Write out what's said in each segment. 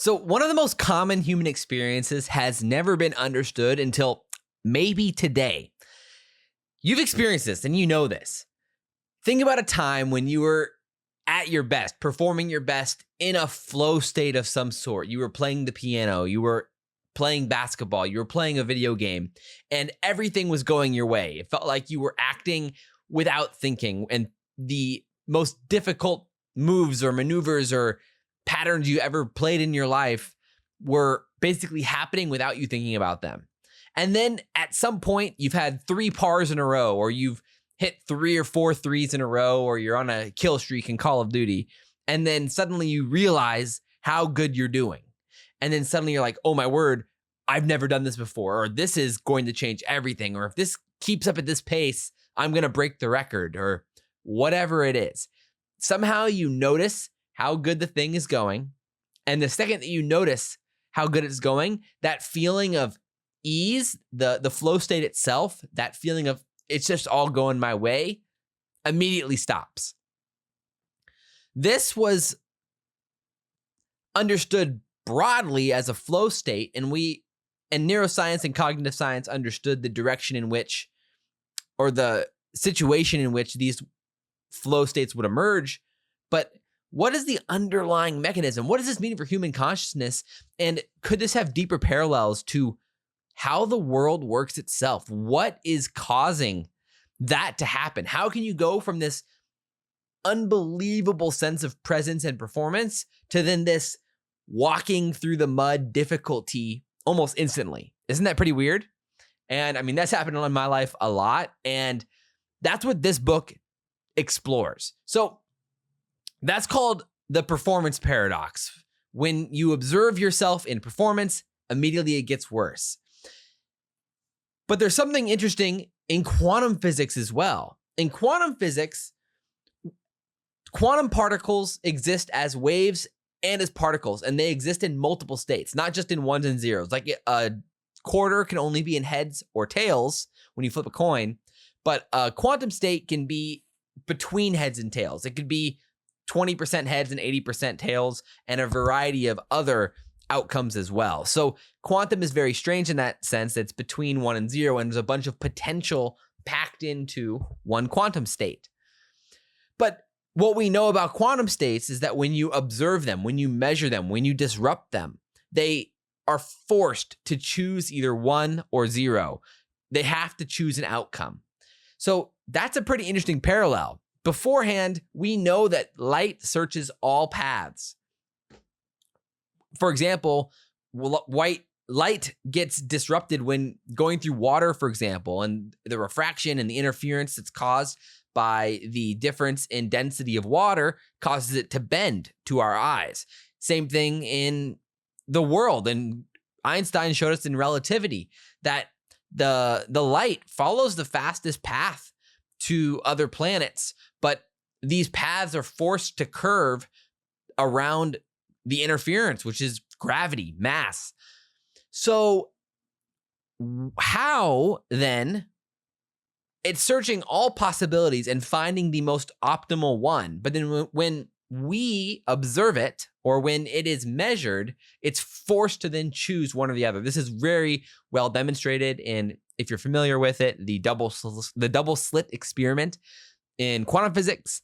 So, one of the most common human experiences has never been understood until maybe today. You've experienced this and you know this. Think about a time when you were at your best, performing your best in a flow state of some sort. You were playing the piano, you were playing basketball, you were playing a video game, and everything was going your way. It felt like you were acting without thinking, and the most difficult moves or maneuvers or patterns you ever played in your life were basically happening without you thinking about them. And then at some point, you've had 3 pars in a row, or you've hit 3 or 4 threes in a row, or you're on a kill streak in Call of Duty. And then suddenly you realize how good you're doing. And then suddenly you're like, oh my word, I've never done this before, or this is going to change everything. Or if this keeps up at this pace, I'm going to break the record, or whatever it is. Somehow you notice how good the thing is going. And the second that you notice how good it's going, that feeling of ease, the flow state itself, that feeling of it's just all going my way, immediately stops. This was understood broadly as a flow state, and neuroscience and cognitive science understood the direction in which, or the situation in which these flow states would emerge. But what is the underlying mechanism? What does this mean for human consciousness? And could this have deeper parallels to how the world works itself? What is causing that to happen? How can you go from this unbelievable sense of presence and performance to then this walking through the mud difficulty almost instantly? Isn't that pretty weird? And I mean, that's happened in my life a lot. And that's what this book explores. So that's called the performance paradox. When you observe yourself in performance, immediately it gets worse. But there's something interesting in quantum physics as well. In quantum physics, quantum particles exist as waves and as particles, and they exist in multiple states, not just in ones and zeros. Like a quarter can only be in heads or tails when you flip a coin, but a quantum state can be between heads and tails. It could be 20% heads and 80% tails, and a variety of other outcomes as well. So quantum is very strange in that sense. It's between 1 and 0, and there's a bunch of potential packed into one quantum state. But what we know about quantum states is that when you observe them, when you measure them, when you disrupt them, they are forced to choose either 1 or 0. They have to choose an outcome. So that's a pretty interesting parallel. Beforehand, we know that light searches all paths. For example, white light gets disrupted when going through water, for example, and the refraction and the interference that's caused by the difference in density of water causes it to bend to our eyes. Same thing in the world. And Einstein showed us in relativity that the light follows the fastest path to other planets, but these paths are forced to curve around the interference, which is gravity, mass. So how then it's searching all possibilities and finding the most optimal one. But then when we observe it, or when it is measured, it's forced to then choose one or the other. This is very well demonstrated in, if you're familiar with it, the double slit experiment in quantum physics.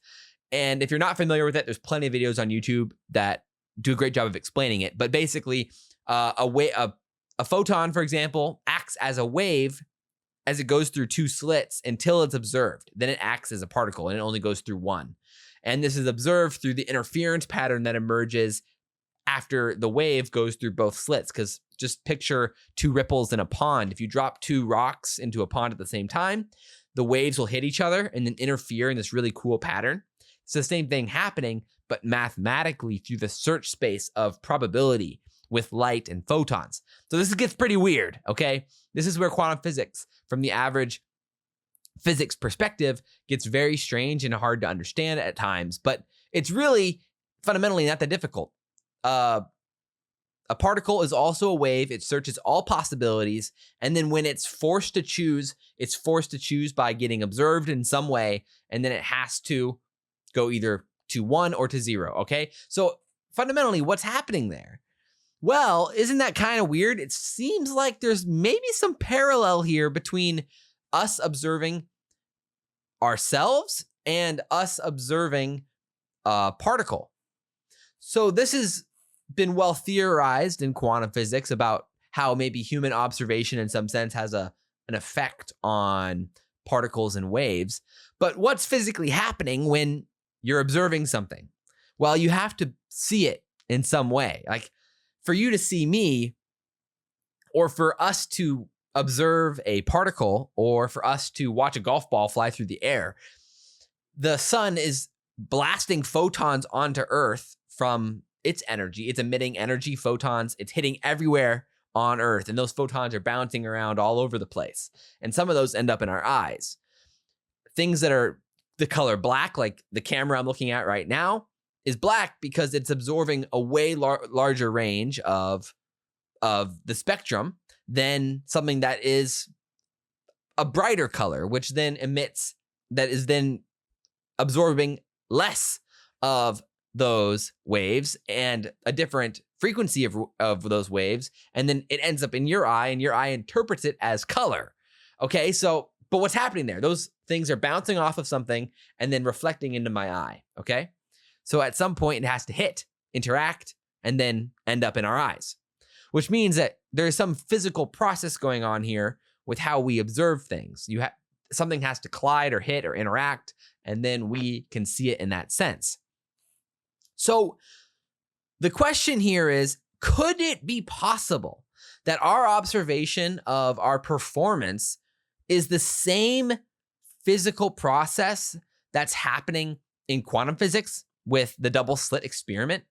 And if you're not familiar with it, there's plenty of videos on YouTube that do a great job of explaining it. But basically, a photon, for example, acts as a wave as it goes through 2 slits until it's observed. Then it acts as a particle, and it only goes through 1. And this is observed through the interference pattern that emerges after the wave goes through both slits. Because just picture 2 ripples in a pond. If you drop 2 rocks into a pond at the same time, the waves will hit each other and then interfere in this really cool pattern. It's the same thing happening, but mathematically through the search space of probability with light and photons. So this gets pretty weird, okay? This is where quantum physics, from the average physics perspective, gets very strange and hard to understand at times, but it's really fundamentally not that difficult. A particle is also a wave. It searches all possibilities, and then when it's forced to choose by getting observed in some way, and then it has to go either to 1 or to 0, okay? So fundamentally, what's happening there Well, isn't that kind of weird? It seems like there's maybe some parallel here between us observing ourselves and us observing a particle. So this has been well theorized in quantum physics about how maybe human observation in some sense has an effect on particles and waves. But what's physically happening when you're observing something? Well, you have to see it in some way. Like for you to see me, or for us to observe a particle, or for us to watch a golf ball fly through the air, the sun is blasting photons onto Earth from its energy. It's emitting energy, photons. It's hitting everywhere on Earth, and those photons are bouncing around all over the place. And some of those end up in our eyes. Things that are the color black, like the camera I'm looking at right now, is black because it's absorbing a way larger range of the spectrum than something that is a brighter color, which then emits, that is then absorbing less of those waves and a different frequency of those waves. And then it ends up in your eye, and your eye interprets it as color. Okay, so, but what's happening there? Those things are bouncing off of something and then reflecting into my eye. Okay, so at some point it has to hit, interact, and then end up in our eyes, which means that there's some physical process going on here with how we observe things. Something has to collide or hit or interact, and then we can see it in that sense. So the question here is, could it be possible that our observation of our performance is the same physical process that's happening in quantum physics with the double slit experiment?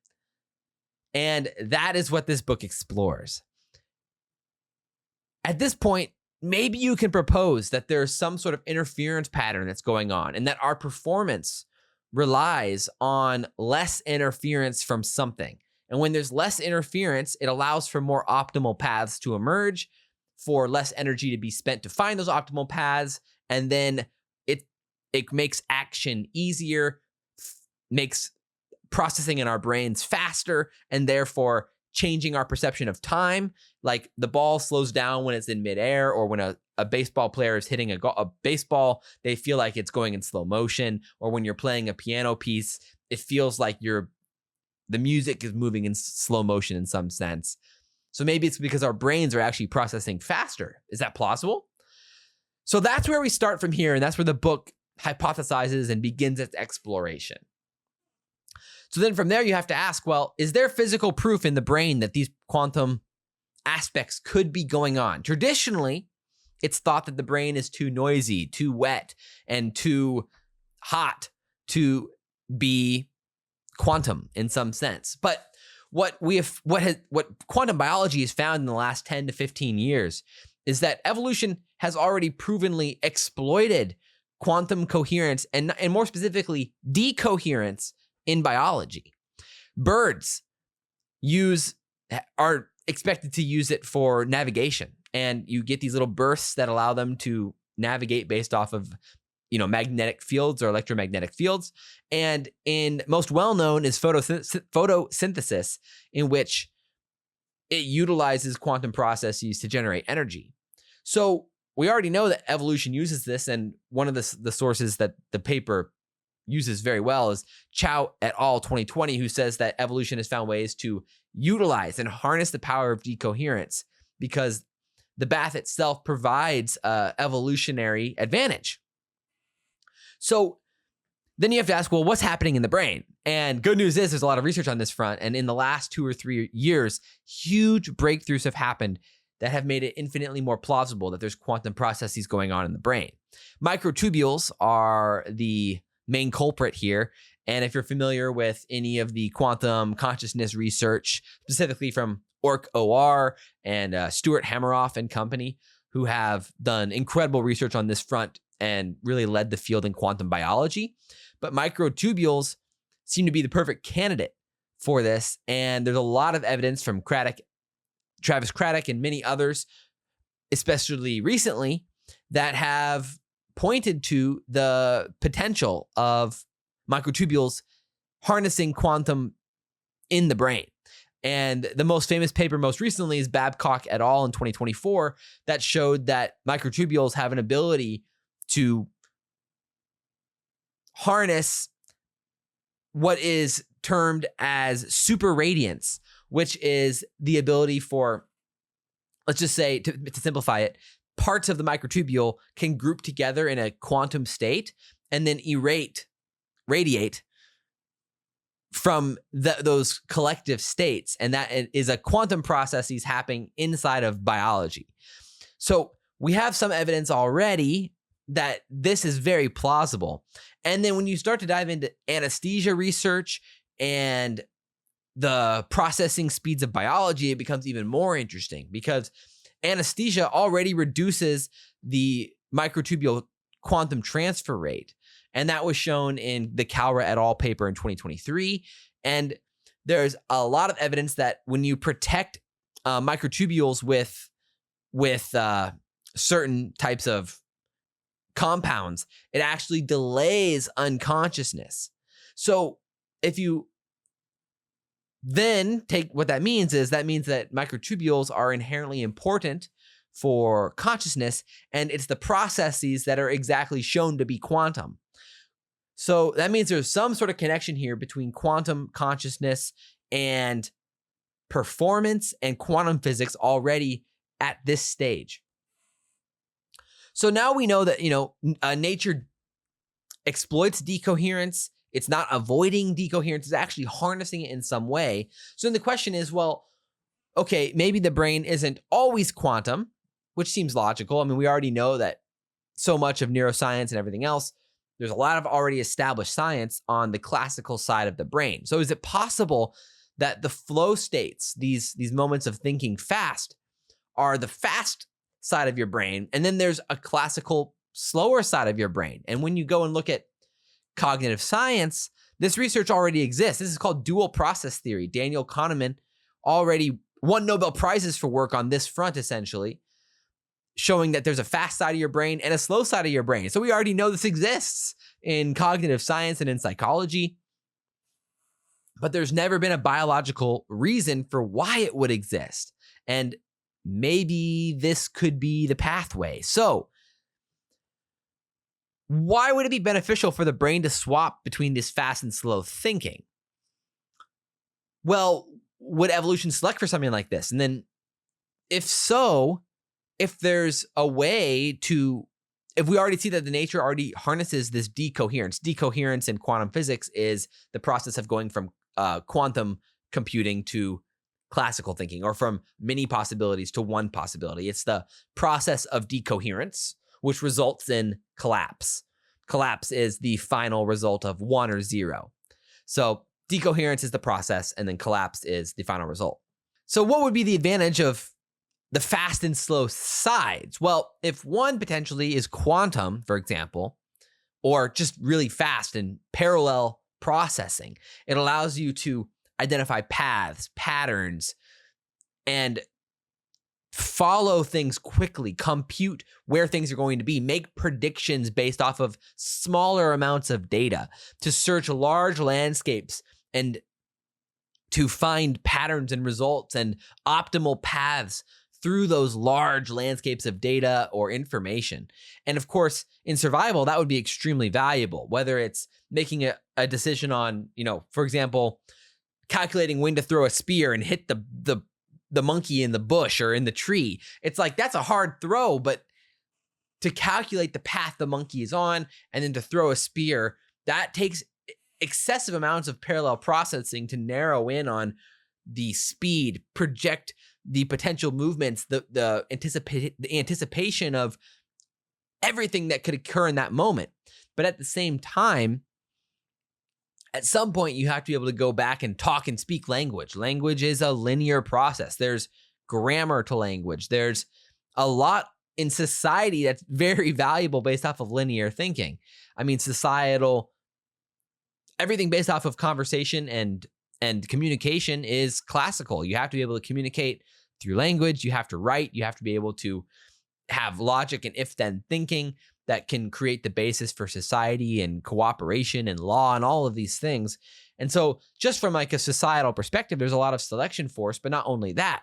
And that is what this book explores. At this point, maybe you can propose that there's some sort of interference pattern that's going on, and that our performance relies on less interference from something. And when there's less interference, it allows for more optimal paths to emerge, for less energy to be spent to find those optimal paths, and then it makes action easier, makes processing in our brains faster, and therefore changing our perception of time. Like the ball slows down when it's in midair, or when a baseball player is hitting a baseball, they feel like it's going in slow motion. Or when you're playing a piano piece, it feels like the music is moving in slow motion in some sense. So maybe it's because our brains are actually processing faster. Is that plausible? So that's where we start from here, and that's where the book hypothesizes and begins its exploration. So then from there, you have to ask, well, is there physical proof in the brain that these quantum aspects could be going on? Traditionally, it's thought that the brain is too noisy, too wet, and too hot to be quantum in some sense. But what quantum biology has found in the last 10 to 15 years is that evolution has already provenly exploited quantum coherence, and more specifically, decoherence in biology. Birds are expected to use it for navigation, and you get these little bursts that allow them to navigate based off of magnetic fields or electromagnetic fields. And most well-known is photosynthesis, in which it utilizes quantum processes to generate energy. So we already know that evolution uses this, and one of the sources that the paper uses very well is Chow et al. 2020, who says that evolution has found ways to utilize and harness the power of decoherence because the bath itself provides evolutionary advantage. So then you have to ask, well, what's happening in the brain? And good news is there's a lot of research on this front. And in the last 2 or 3 years, huge breakthroughs have happened that have made it infinitely more plausible that there's quantum processes going on in the brain. Microtubules are the main culprit here. And if you're familiar with any of the quantum consciousness research, specifically from OR and Stuart Hameroff and company, who have done incredible research on this front and really led the field in quantum biology. But microtubules seem to be the perfect candidate for this. And there's a lot of evidence from Travis Craddock and many others, especially recently, that have pointed to the potential of microtubules harnessing quantum in the brain. And the most famous paper most recently is Babcock et al. In 2024 that showed that microtubules have an ability to harness what is termed as superradiance, which is the ability for, let's just say, to simplify it, parts of the microtubule can group together in a quantum state and then radiate from those collective states. And that is a quantum processes happening inside of biology. So we have some evidence already that this is very plausible. And then when you start to dive into anesthesia research and the processing speeds of biology, it becomes even more interesting because anesthesia already reduces the microtubule quantum transfer rate. And that was shown in the Kalra et al. Paper in 2023. And there's a lot of evidence that when you protect microtubules with certain types of compounds, it actually delays unconsciousness. So if you then take what that means that microtubules are inherently important for consciousness, and it's the processes that are exactly shown to be quantum. So that means there's some sort of connection here between quantum consciousness and performance and quantum physics already at this stage. So now we know that, nature exploits decoherence. It's not avoiding decoherence. It's actually harnessing it in some way. So then the question is, well, okay, maybe the brain isn't always quantum, which seems logical. I mean, we already know that so much of neuroscience and everything else, there's a lot of already established science on the classical side of the brain. So is it possible that the flow states, these moments of thinking fast, are the fast side of your brain, and then there's a classical slower side of your brain? And when you go and look at cognitive science, this research already exists. This is called dual process theory. Daniel Kahneman already won Nobel Prizes for work on this front, essentially, showing that there's a fast side of your brain and a slow side of your brain. So we already know this exists in cognitive science and in psychology, but there's never been a biological reason for why it would exist. And maybe this could be the pathway. So why would it be beneficial for the brain to swap between this fast and slow thinking? Well, would evolution select for something like this? And then if so, if there's a way to, if we already see that the nature already harnesses this decoherence in quantum physics is the process of going from quantum computing to classical thinking, or from many possibilities to one possibility. It's the process of decoherence, which results in collapse. Collapse is the final result of 1 or 0. So decoherence is the process, and then collapse is the final result. So what would be the advantage of the fast and slow sides? Well, if one potentially is quantum, for example, or just really fast and parallel processing, it allows you to identify paths, patterns, and follow things quickly, compute where things are going to be, make predictions based off of smaller amounts of data, to search large landscapes and to find patterns and results and optimal paths through those large landscapes of data or information. And of course, in survival, that would be extremely valuable, whether it's making a decision on, for example, calculating when to throw a spear and hit the monkey in the bush or in the tree. It's like, that's a hard throw, but to calculate the path the monkey is on and then to throw a spear, that takes excessive amounts of parallel processing to narrow in on the speed, project the potential movements, the anticipation of everything that could occur in that moment. But at the same time, at some point, you have to be able to go back and talk and speak language. Language is a linear process. There's grammar to language. There's a lot in society that's very valuable based off of linear thinking. I mean, everything based off of conversation and communication is classical. You have to be able to communicate through language. You have to write. You have to be able to have logic and if-then thinking that can create the basis for society and cooperation and law and all of these things. And so just from like a societal perspective, there's a lot of selection force, but not only that,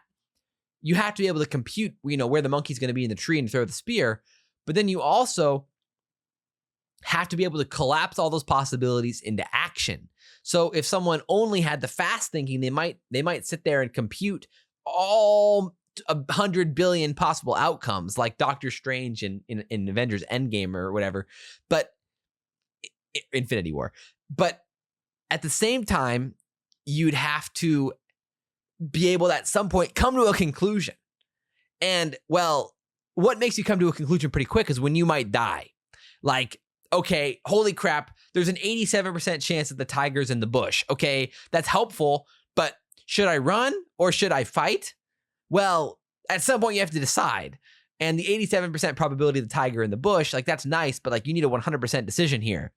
you have to be able to compute, where the monkey's going to be in the tree and throw the spear, but then you also have to be able to collapse all those possibilities into action. So if someone only had the fast thinking, they might sit there and compute all 100 billion possible outcomes, like Doctor Strange in Avengers Endgame or whatever, but Infinity War. But at the same time, you'd have to be able to, at some point, come to a conclusion. And, well, what makes you come to a conclusion pretty quick is when you might die. Like, okay, holy crap, there's an 87% chance that the tiger's in the bush. Okay, that's helpful, but should I run or should I fight? Well, at some point you have to decide. And the 87% probability of the tiger in the bush, like that's nice, but like you need a 100% decision here.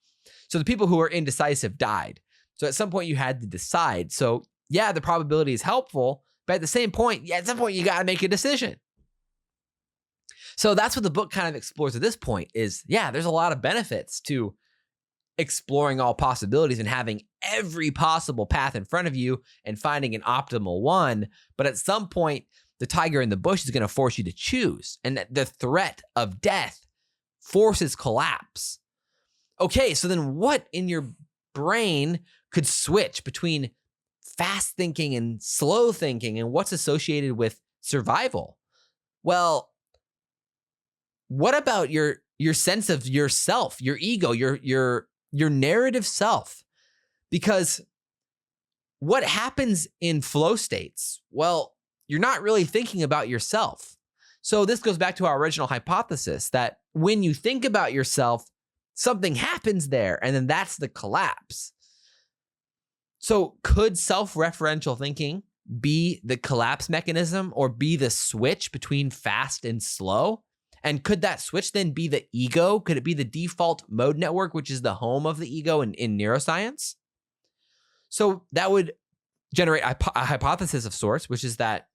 So the people who are indecisive died. So at some point you had to decide. So yeah, the probability is helpful, but at the same point, at some point you got to make a decision. So that's what the book kind of explores at this point is, yeah, there's a lot of benefits to exploring all possibilities and having every possible path in front of you and finding an optimal one. But at some point, the tiger in the bush is going to force you to choose. And the threat of death forces collapse. Okay, so then what in your brain could switch between fast thinking and slow thinking and what's associated with survival? Well, what about your sense of yourself, your ego, your narrative self? Because what happens in flow states? Well, you're not really thinking about yourself. So this goes back to our original hypothesis that when you think about yourself, something happens there, and then that's the collapse. So could self-referential thinking be the collapse mechanism or be the switch between fast and slow? And could that switch then be the ego? Could it be the default mode network, which is the home of the ego in neuroscience? So that would generate a hypothesis of sorts, which is that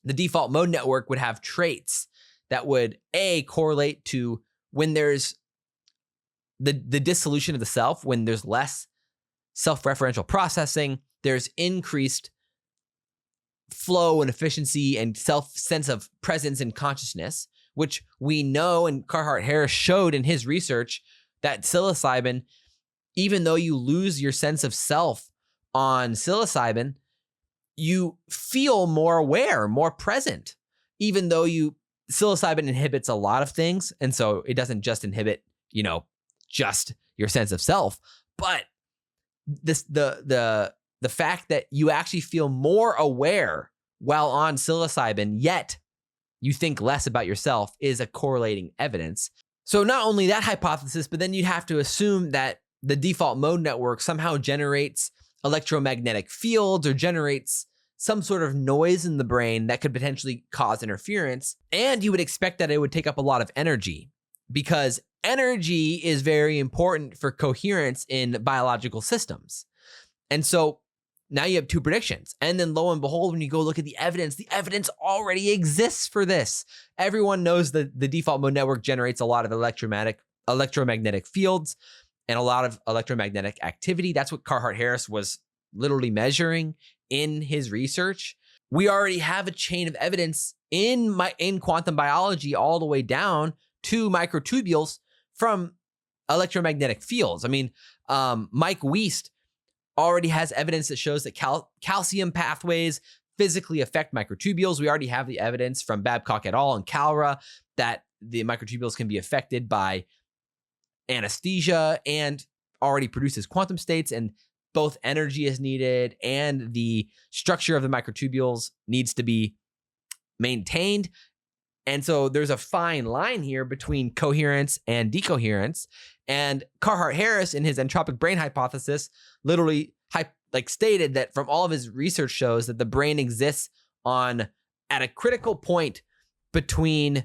the default mode network would have traits that would correlate to when there's the dissolution of the self, when there's less self-referential processing, there's increased flow and efficiency and sense of presence and consciousness, which we know, and Carhart-Harris showed in his research, that psilocybin, even though you lose your sense of self on psilocybin, you feel more aware, more present, even though psilocybin inhibits a lot of things. And so it doesn't just inhibit, just your sense of self, but the fact that you actually feel more aware while on psilocybin, yet you think less about yourself, is a correlating evidence. So not only that hypothesis, but then you'd have to assume that the default mode network somehow generates electromagnetic fields or generates some sort of noise in the brain that could potentially cause interference. And you would expect that it would take up a lot of energy, because energy is very important for coherence in biological systems. And so now you have two predictions. And then lo and behold, when you go look at the evidence already exists for this. Everyone knows that the default mode network generates a lot of electromagnetic fields and a lot of electromagnetic activity. That's what Carhart-Harris was literally measuring in his research. We already have a chain of evidence in quantum biology all the way down to microtubules from electromagnetic fields. I mean, Mike Wiest already has evidence that shows that calcium pathways physically affect microtubules. We already have the evidence from Babcock et al. And Calra that the microtubules can be affected by anesthesia and already produces quantum states, and both energy is needed and the structure of the microtubules needs to be maintained. And so there's a fine line here between coherence and decoherence. And Carhart-Harris, in his entropic brain hypothesis, literally stated that from all of his research shows that the brain exists at a critical point between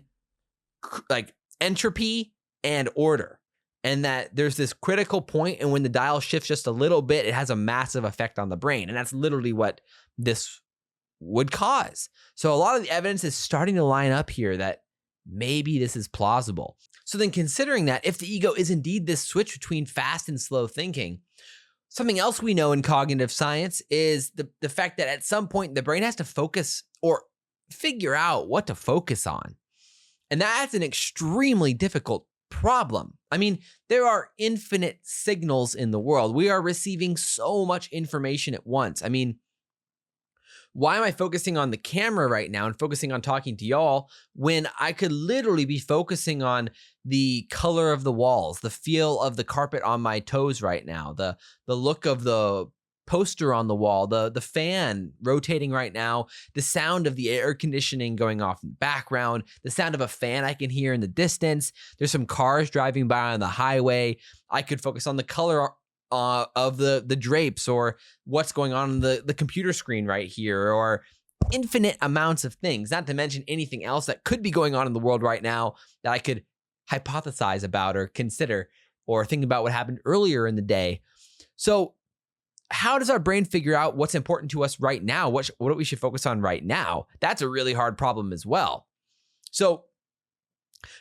entropy and order. And that there's this critical point, and when the dial shifts just a little bit, it has a massive effect on the brain. And that's literally what this would cause. So a lot of the evidence is starting to line up here that maybe this is plausible. So then, considering that if the ego is indeed this switch between fast and slow thinking, Something else we know in cognitive science is the fact that at some point the brain has to focus or figure out what to focus on. And that's an extremely difficult problem. I mean, there are infinite signals in the world. We are receiving so much information at once. I mean, why am I focusing on the camera right now and focusing on talking to y'all when I could literally be focusing on the color of the walls, the feel of the carpet on my toes right now, the look of the poster on the wall, the fan rotating right now, the sound of the air conditioning going off in the background, the sound of a fan I can hear in the distance. There's some cars driving by on the highway. I could focus on the color of the drapes, or what's going on the computer screen right here, or infinite amounts of things, not to mention anything else that could be going on in the world right now that I could hypothesize about or consider or think about what happened earlier in the day. So how does our brain figure out what's important to us right now? What we should focus on right now? That's a really hard problem as well. So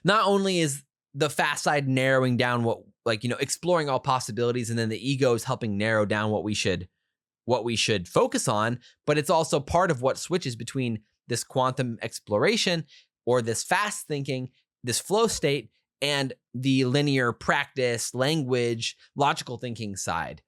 not only is the fast side narrowing down exploring all possibilities, and then the ego is helping narrow down what we should focus on, but it's also part of what switches between this quantum exploration or this fast thinking, this flow state, and the linear practice, language, logical thinking side.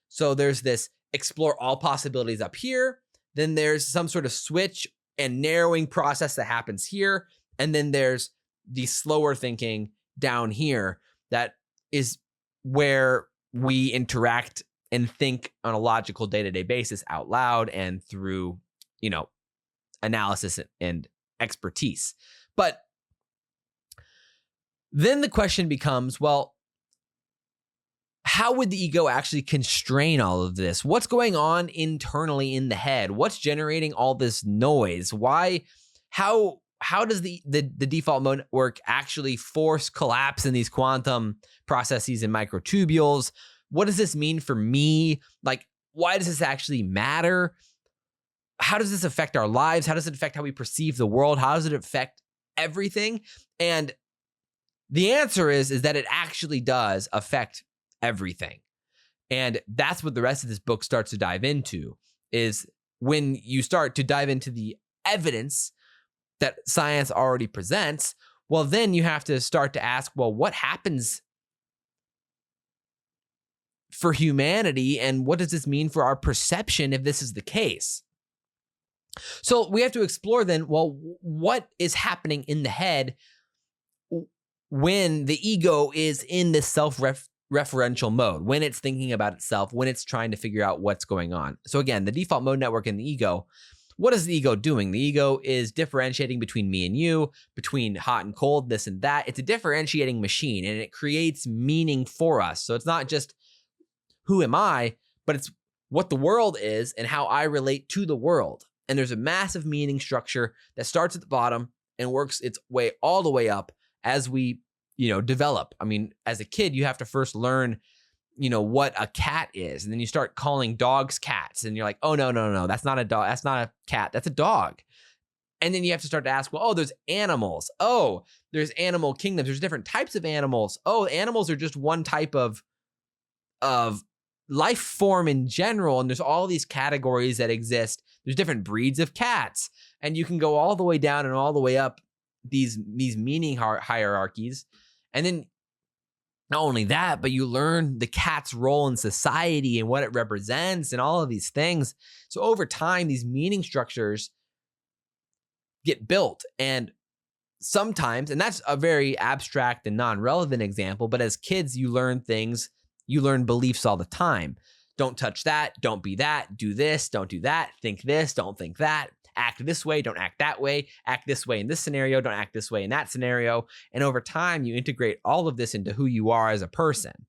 So there's this explore all possibilities up here, then there's some sort of switch and narrowing process that happens here, and then there's the slower thinking down here that is where we interact and think on a logical day-to-day basis out loud and through, analysis and expertise. But then the question becomes, well, how would the ego actually constrain all of this? What's going on internally in the head? What's generating all this noise? How does the default mode work actually force collapse in these quantum processes and microtubules? What does this mean for me? Like, why does this actually matter? How does this affect our lives? How does it affect how we perceive the world? How does it affect everything? And the answer is that it actually does affect everything. And that's what the rest of this book starts to dive into, is when you start to dive into the evidence that science already presents, well, then you have to start to ask, well, what happens for humanity, and what does this mean for our perception if this is the case? So we have to explore then, well, what is happening in the head when the ego is in this self-referential mode, when it's thinking about itself, when it's trying to figure out what's going on. So again, the default mode network and the ego, what is the ego doing? The ego is differentiating between me and you, between hot and cold, this and that. It's a differentiating machine, and it creates meaning for us. So it's not just who am I, but it's what the world is and how I relate to the world. And there's a massive meaning structure that starts at the bottom and works its way all the way up as we, develop. I mean, as a kid, you have to first learn, what a cat is. And then you start calling dogs cats. And you're like, oh, no, that's not a dog. That's not a cat. That's a dog. And then you have to start to ask, well, oh, there's animals. Oh, there's animal kingdoms. There's different types of animals. Oh, animals are just one type of life form in general. And there's all these categories that exist. There's different breeds of cats. And you can go all the way down and all the way up these meaning hierarchies. And then not only that, but you learn the cat's role in society and what it represents and all of these things. So over time, these meaning structures get built. And sometimes, and that's a very abstract and non-relevant example, but as kids, you learn things, you learn beliefs all the time. Don't touch that, don't be that, do this, don't do that, think this, don't think that, act this way, don't act that way, act this way in this scenario, don't act this way in that scenario. And over time, you integrate all of this into who you are as a person.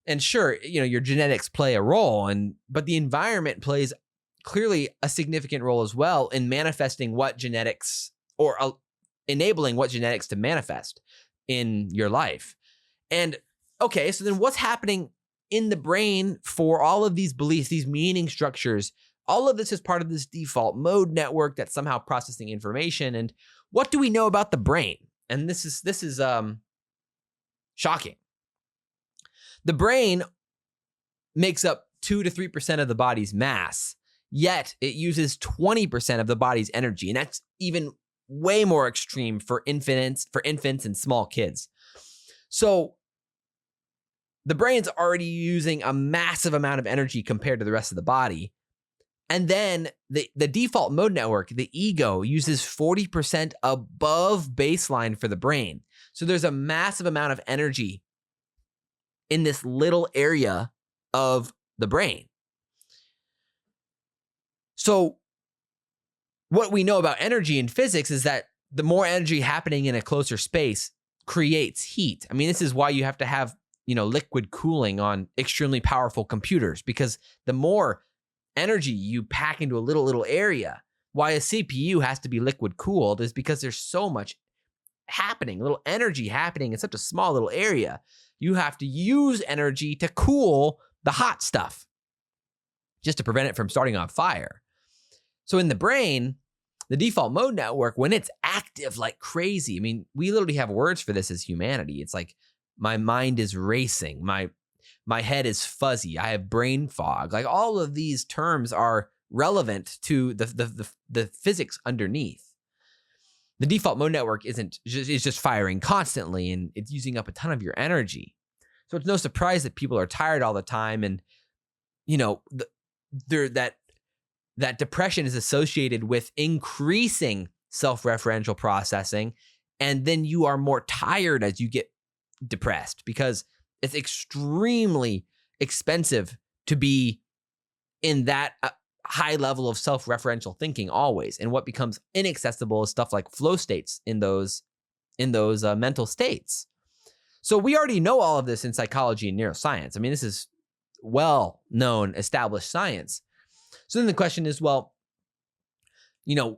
And sure, your genetics play a role, but the environment plays clearly a significant role as well in manifesting what genetics, or enabling what genetics to manifest in your life. And okay, so then what's happening in the brain for all of these beliefs, these meaning structures? All of this is part of this default mode network that's somehow processing information. And what do we know about the brain? And this is shocking. The brain makes up 2 to 3% of the body's mass, yet it uses 20% of the body's energy. And that's even way more extreme for infants and small kids. So the brain's already using a massive amount of energy compared to the rest of the body. And then the default mode network, the ego, uses 40% above baseline for the brain. So there's a massive amount of energy in this little area of the brain. So what we know about energy in physics is that the more energy happening in a closer space creates heat. I mean, this is why you have to have, liquid cooling on extremely powerful computers, because the more energy you pack into a little area, why a CPU has to be liquid cooled is because there's so much happening, little energy happening in such a small little area. You have to use energy to cool the hot stuff just to prevent it from starting on fire. So in the brain, the default mode network, when it's active like crazy, I mean, we literally have words for this as humanity. It's like, my mind is racing. My head is fuzzy. I have brain fog. Like, all of these terms are relevant to the physics underneath. The default mode network is just firing constantly, and it's using up a ton of your energy. So it's no surprise that people are tired all the time, and that depression is associated with increasing self-referential processing, and then you are more tired as you get depressed, because it's extremely expensive to be in that high level of self-referential thinking always. And what becomes inaccessible is stuff like flow states in those mental states. So we already know all of this in psychology and neuroscience. I mean, this is well-known, established science. So then the question is, well,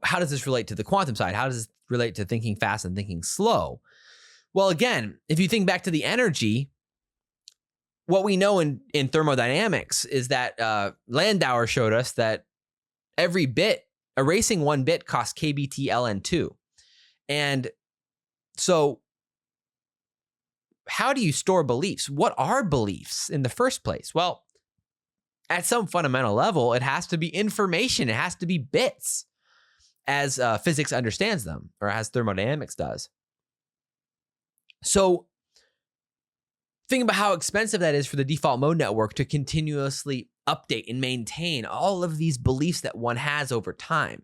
how does this relate to the quantum side? How does this relate to thinking fast and thinking slow? Well, again, if you think back to the energy, what we know in thermodynamics is that Landauer showed us that every bit, erasing one bit, costs kBT ln2. And so how do you store beliefs? What are beliefs in the first place? Well, at some fundamental level, it has to be information. It has to be bits, as physics understands them, or as thermodynamics does. So think about how expensive that is for the default mode network to continuously update and maintain all of these beliefs that one has over time.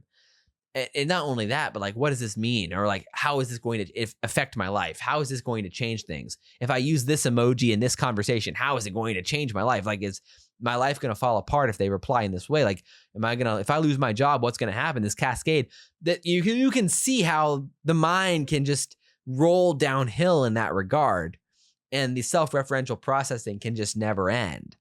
And not only that, but like, what does this mean? Or like, how is this going to affect my life? How is this going to change things? If I use this emoji in this conversation, how is it going to change my life? Like, is my life going to fall apart if they reply in this way? Like, if I lose my job, what's going to happen? This cascade that you can see how the mind can just roll downhill in that regard. And the self-referential processing can just never end.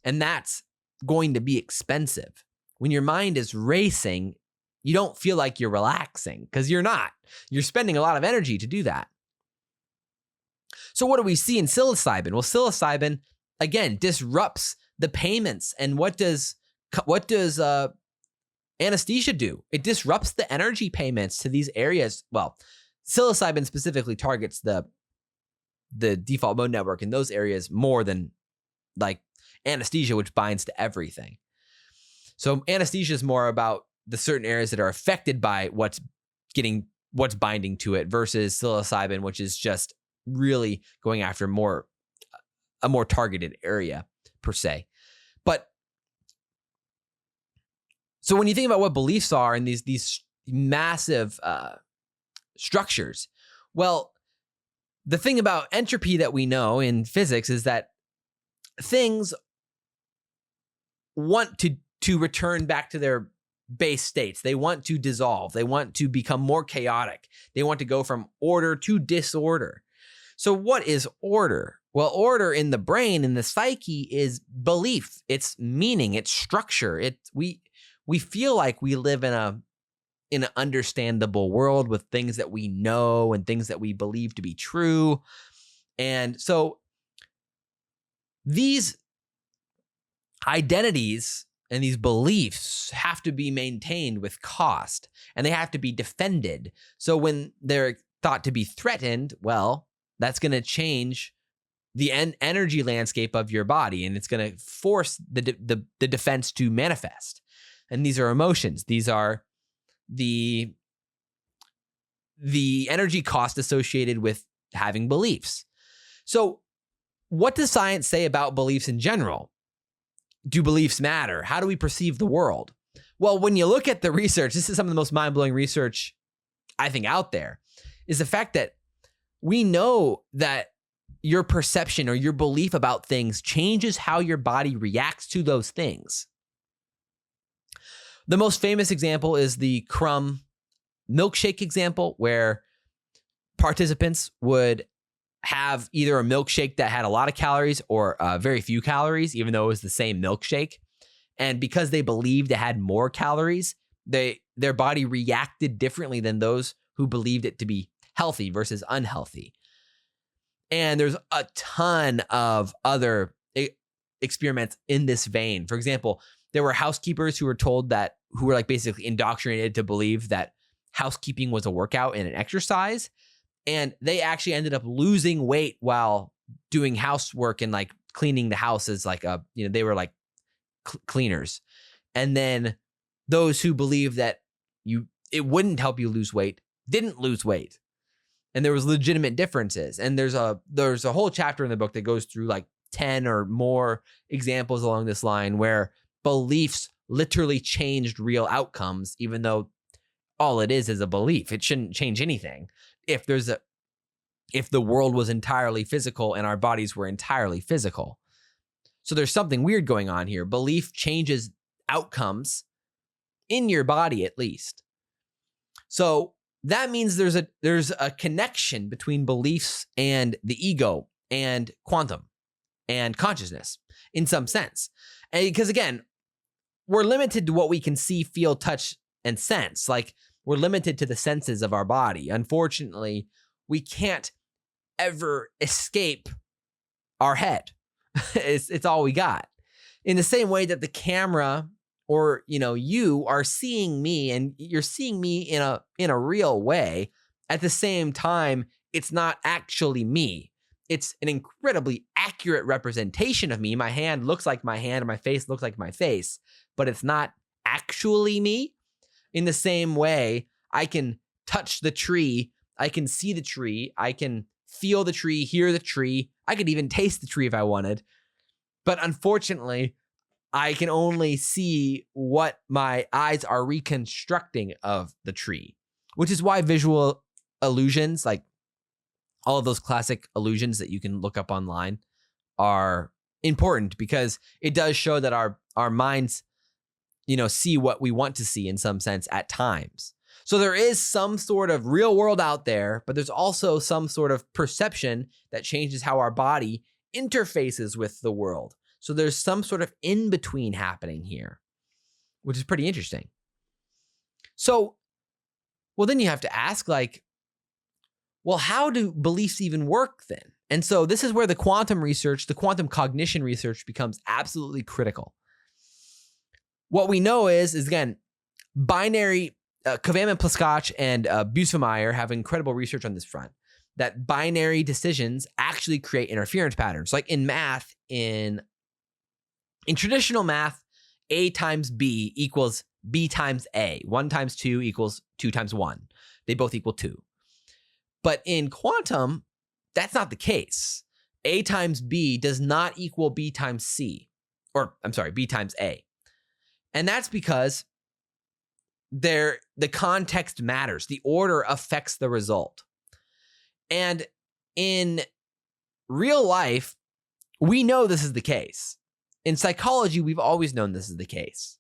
And that's going to be expensive. When your mind is racing, you don't feel like you're relaxing, because you're not. You're spending a lot of energy to do that. So what do we see in psilocybin? Well, psilocybin, again, disrupts the payments. And what does anesthesia do? It disrupts the energy payments to these areas. Well, psilocybin specifically targets the default mode network in those areas more than like anesthesia, which binds to everything. So anesthesia is more about the certain areas that are affected by what's binding to it, versus psilocybin, which is just really going after a more targeted area per se. But so when you think about what beliefs are in these massive structures, well, the thing about entropy that we know in physics is that things want to return back to their base states. They want to dissolve. They want to become more chaotic. They want to go from order to disorder. So what is order? Well, order in the brain, in the psyche, is belief. It's meaning. It's structure. We feel like we live in an understandable world with things that we know and things that we believe to be true. And so these identities and these beliefs have to be maintained with cost, and they have to be defended. So when they're thought to be threatened, well, that's going to change energy landscape of your body, and it's going to force the defense to manifest. And these are emotions. These are the energy cost associated with having beliefs. So what does science say about beliefs in general? Do beliefs matter? How do we perceive the world? Well, when you look at the research, this is some of the most mind-blowing research I think out there, is the fact that we know that your perception or your belief about things changes how your body reacts to those things. The most famous example is the crumb milkshake example, where participants would have either a milkshake that had a lot of calories or very few calories, even though it was the same milkshake. And because they believed it had more calories, their body reacted differently than those who believed it to be healthy versus unhealthy. And there's a ton of other experiments in this vein. For example, there were housekeepers who were like basically indoctrinated to believe that housekeeping was a workout and an exercise. And they actually ended up losing weight while doing housework and like cleaning the house as like they were like cleaners. And then those who believed that it wouldn't help you lose weight didn't lose weight. And there was legitimate differences. And there's a whole chapter in the book that goes through like 10 or more examples along this line where beliefs literally changed real outcomes, even though all it is a belief. It shouldn't change anything. If the world was entirely physical and our bodies were entirely physical. So there's something weird going on here. Belief changes outcomes in your body, at least. So that means there's a connection between beliefs and the ego and quantum and consciousness in some sense. And because again, we're limited to what we can see, feel, touch, and sense. Like we're limited to the senses of our body. Unfortunately, we can't ever escape our head. It's all we got. In the same way that the camera or you are seeing me and you're seeing me in a real way, at the same time, it's not actually me. It's an incredibly accurate representation of me. My hand looks like my hand and my face looks like my face, but it's not actually me. In the same way, I can touch the tree, I can see the tree, I can feel the tree, hear the tree, I could even taste the tree if I wanted. But unfortunately, I can only see what my eyes are reconstructing of the tree, which is why visual illusions, like all of those classic illusions that you can look up online, are important, because it does show that our minds, see what we want to see in some sense at times. So there is some sort of real world out there, but there's also some sort of perception that changes how our body interfaces with the world. So there's some sort of in-between happening here, which is pretty interesting. So, well, then you have to ask, like, well, how do beliefs even work then? And so this is where the quantum research, the quantum cognition research becomes absolutely critical. What we know is again, binary, Kvamme-Plaskach and Busemeyer have incredible research on this front, that binary decisions actually create interference patterns. Like in math, in traditional math, A times B equals B times A. 1 times 2 equals 2 times 1. They both equal 2. But in quantum, that's not the case. A times B does not equal B times C. Or, I'm sorry, B times A. And that's because the context matters. The order affects the result. And in real life, we know this is the case. In psychology, we've always known this is the case.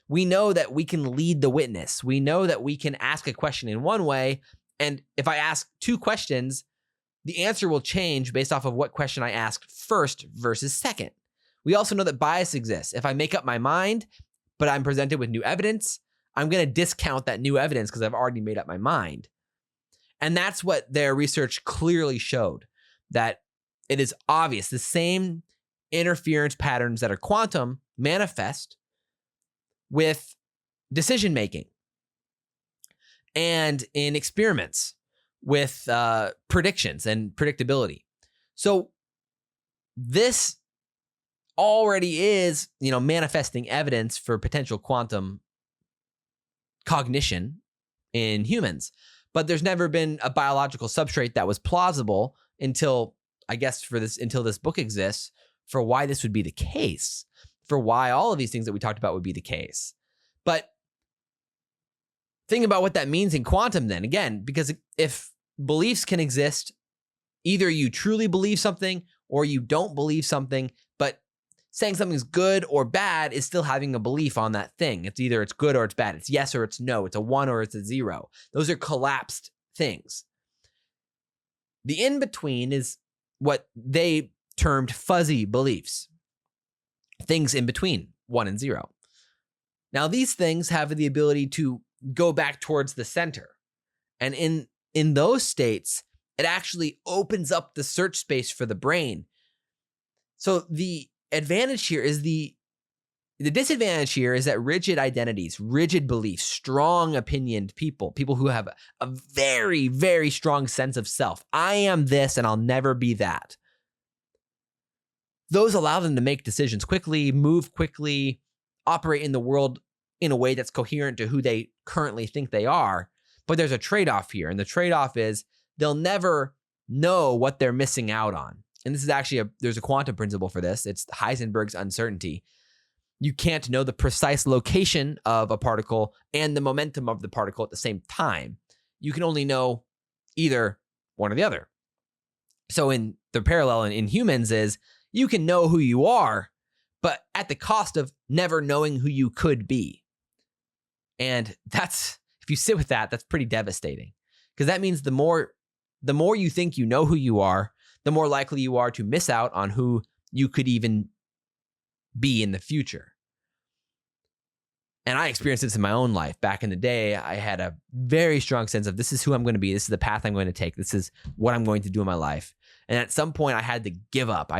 We know that we can lead the witness. We know that we can ask a question in one way, and if I ask 2 questions, the answer will change based off of what question I asked first versus second. We also know that bias exists. If I make up my mind, but I'm presented with new evidence, I'm going to discount that new evidence because I've already made up my mind. And that's what their research clearly showed, that it is obvious the same interference patterns that are quantum manifest with decision making and in experiments with predictions and predictability. So this already is, manifesting evidence for potential quantum cognition in humans. But there's never been a biological substrate that was plausible until this book exists, for why this would be the case, for why all of these things that we talked about would be the case. But think about what that means in quantum then, again, because if beliefs can exist, either you truly believe something or you don't believe something, but saying something's good or bad is still having a belief on that thing. It's either it's good or it's bad. It's yes or it's no. It's a 1 or it's a 0. Those are collapsed things. The in-between is what they termed fuzzy beliefs. Things in between 1 and 0. Now, these things have the ability to go back towards the center. And in those states, it actually opens up the search space for the brain. So the advantage here is the disadvantage here is that rigid identities, rigid beliefs, strong opinioned people who have a very, very strong sense of self. I am this and I'll never be that. Those allow them to make decisions quickly, move quickly, operate in the world in a way that's coherent to who they currently think they are. But there's a trade-off here. And the trade-off is they'll never know what they're missing out on. And this is actually there's a quantum principle for this. It's Heisenberg's uncertainty. You can't know the precise location of a particle and the momentum of the particle at the same time. You can only know either one or the other. So in the parallel in humans is you can know who you are, but at the cost of never knowing who you could be. And if you sit with that, that's pretty devastating, because that means the more you think you know who you are, the more likely you are to miss out on who you could even be in the future. And I experienced this in my own life. Back in the day, I had a very strong sense of this is who I'm going to be. This is the path I'm going to take. This is what I'm going to do in my life. And at some point I had to give up.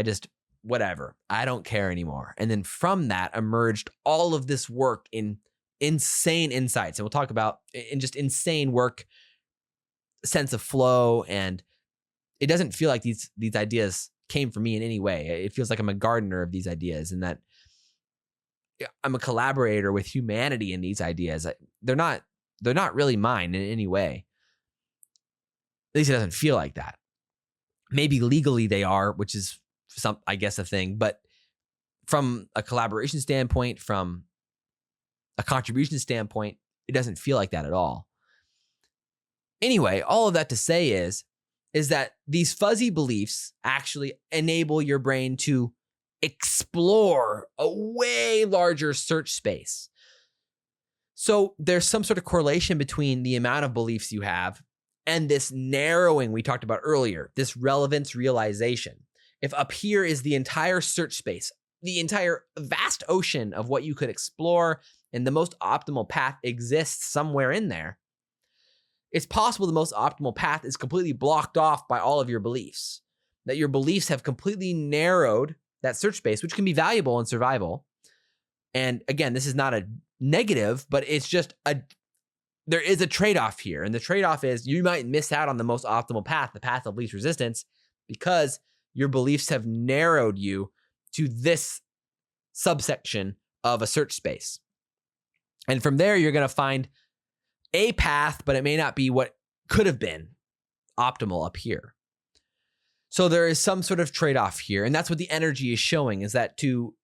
Whatever, I don't care anymore. And then from that emerged all of this work in insane insights. And we'll talk about in just insane work, sense of flow. And it doesn't feel like these ideas came from me in any way. It feels like I'm a gardener of these ideas, and that I'm a collaborator with humanity in these ideas. They're not really mine in any way. At least it doesn't feel like that. Maybe legally they are, which is a thing, but from a collaboration standpoint, from a contribution standpoint, it doesn't feel like that at all. Anyway, all of that to say is that these fuzzy beliefs actually enable your brain to explore a way larger search space. So there's some sort of correlation between the amount of beliefs you have and this narrowing we talked about earlier, this relevance realization. If up here is the entire search space, the entire vast ocean of what you could explore, and the most optimal path exists somewhere in there, it's possible the most optimal path is completely blocked off by all of your beliefs, that your beliefs have completely narrowed that search space, which can be valuable in survival. And again, this is not a negative, but it's just there is a trade-off here. And the trade-off is you might miss out on the most optimal path, the path of least resistance, because your beliefs have narrowed you to this subsection of a search space. And from there, you're going to find a path, but it may not be what could have been optimal up here. So there is some sort of trade-off here. And that's what the energy is showing, is that to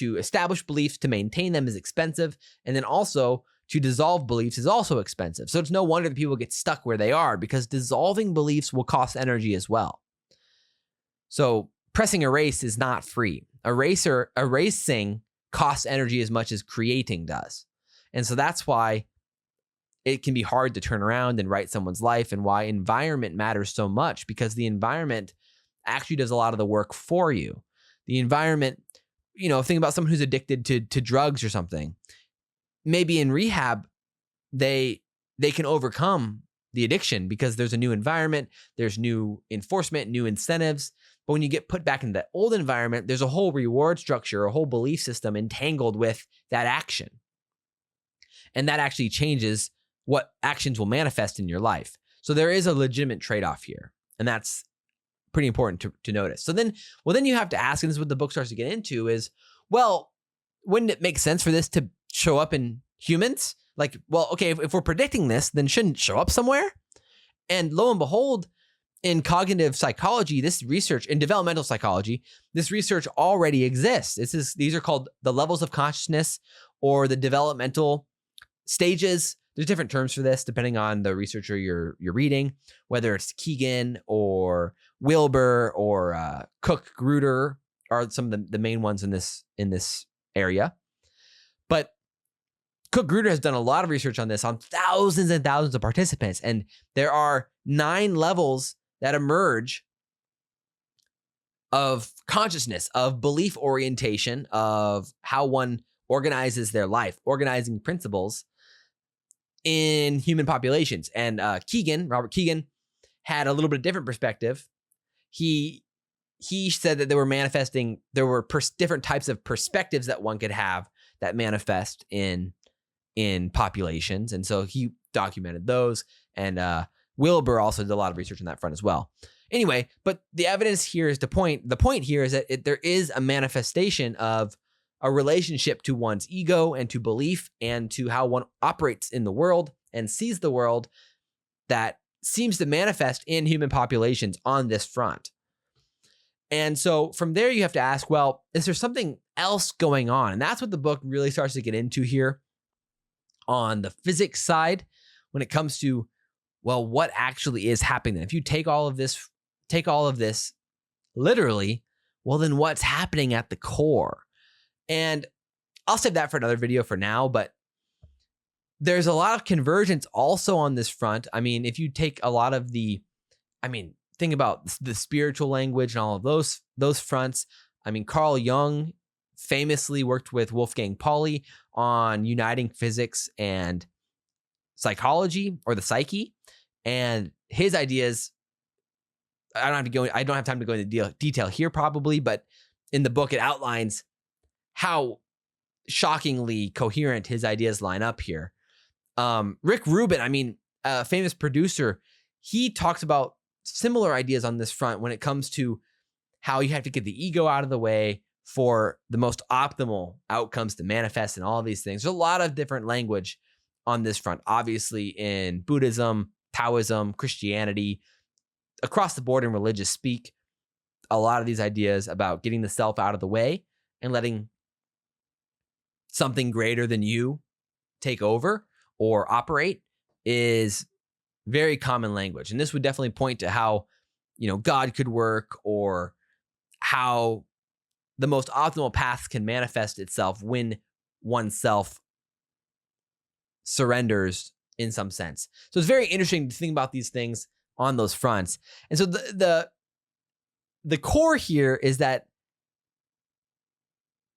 establish beliefs, to maintain them is expensive. And then also to dissolve beliefs is also expensive. So it's no wonder that people get stuck where they are, because dissolving beliefs will cost energy as well. So pressing erase is not free. Erasing costs energy as much as creating does. And so that's why it can be hard to turn around and write someone's life, and why environment matters so much, because the environment actually does a lot of the work for you. The environment, think about someone who's addicted to drugs or something. Maybe in rehab, they can overcome the addiction because there's a new environment, there's new enforcement, new incentives. But when you get put back in the old environment, there's a whole reward structure, a whole belief system entangled with that action. And that actually changes what actions will manifest in your life. So there is a legitimate trade-off here. And that's pretty important to notice. So then you have to ask, and this is what the book starts to get into is, well, wouldn't it make sense for this to show up in humans? Like, well, okay, if we're predicting this, then shouldn't it show up somewhere? And lo and behold, in cognitive psychology, this research, in developmental psychology, this research already exists. These are called the levels of consciousness or the developmental stages. There's different terms for this depending on the researcher you're reading, whether it's Keegan or Wilbur or Cook Gruder are some of the main ones in this area. But Cook Gruder has done a lot of research on this on thousands and thousands of participants, and there are 9 levels that emerge of consciousness, of belief orientation, of how one organizes their life, organizing principles in human populations. And Robert Keegan, had a little bit different perspective. He said that there were different types of perspectives that one could have that manifest in populations. And so he documented those. And Wilbur also did a lot of research on that front as well. Anyway, but the evidence here is the point here is that there is a manifestation of a relationship to one's ego and to belief and to how one operates in the world and sees the world that seems to manifest in human populations on this front. And so from there, you have to ask, well, is there something else going on? And that's what the book really starts to get into here on the physics side when it comes to, well, what actually is happening? If you take all of this literally, well, then what's happening at the core? And I'll save that for another video for now, but there's a lot of convergence also on this front. I mean, if you take a lot of think about the spiritual language and all of those fronts. I mean, Carl Jung famously worked with Wolfgang Pauli on uniting physics and psychology, or the psyche, and his ideas. I don't have time to go into detail here probably, but in the book it outlines how shockingly coherent his ideas line up here. Rick Rubin, a famous producer, he talks about similar ideas on this front when it comes to how you have to get the ego out of the way for the most optimal outcomes to manifest and all of these things. There's a lot of different language on this front, obviously in Buddhism, Taoism, Christianity, across the board in religious speak. A lot of these ideas about getting the self out of the way and letting something greater than you take over or operate is very common language. And this would definitely point to how, God could work, or how the most optimal path can manifest itself when oneself surrenders in some sense. So it's very interesting to think about these things on those fronts. And so the core here is that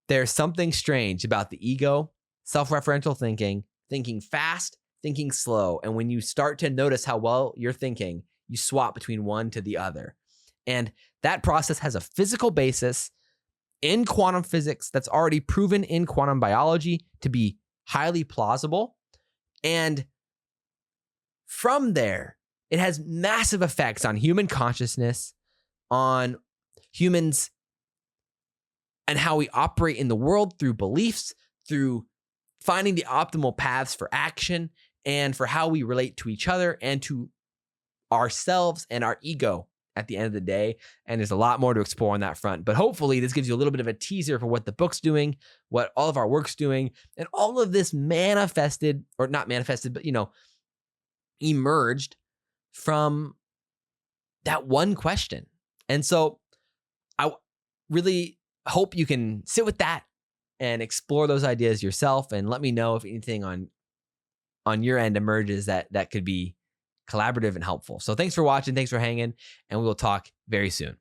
there's something strange about the ego, self-referential thinking fast, thinking slow. And when you start to notice how well you're thinking, you swap between one to the other. And that process has a physical basis in quantum physics that's already proven in quantum biology to be highly plausible. And from there, it has massive effects on human consciousness, on humans and how we operate in the world through beliefs, through finding the optimal paths for action, and for how we relate to each other and to ourselves and our ego at the end of the day. And there's a lot more to explore on that front. But hopefully this gives you a little bit of a teaser for what the book's doing, what all of our work's doing, and all of this manifested, or not manifested, but, emerged from that one question. And so I really hope you can sit with that and explore those ideas yourself, and let me know if anything on your end emerges that could be collaborative and helpful. So thanks for watching. Thanks for hanging, and we will talk very soon.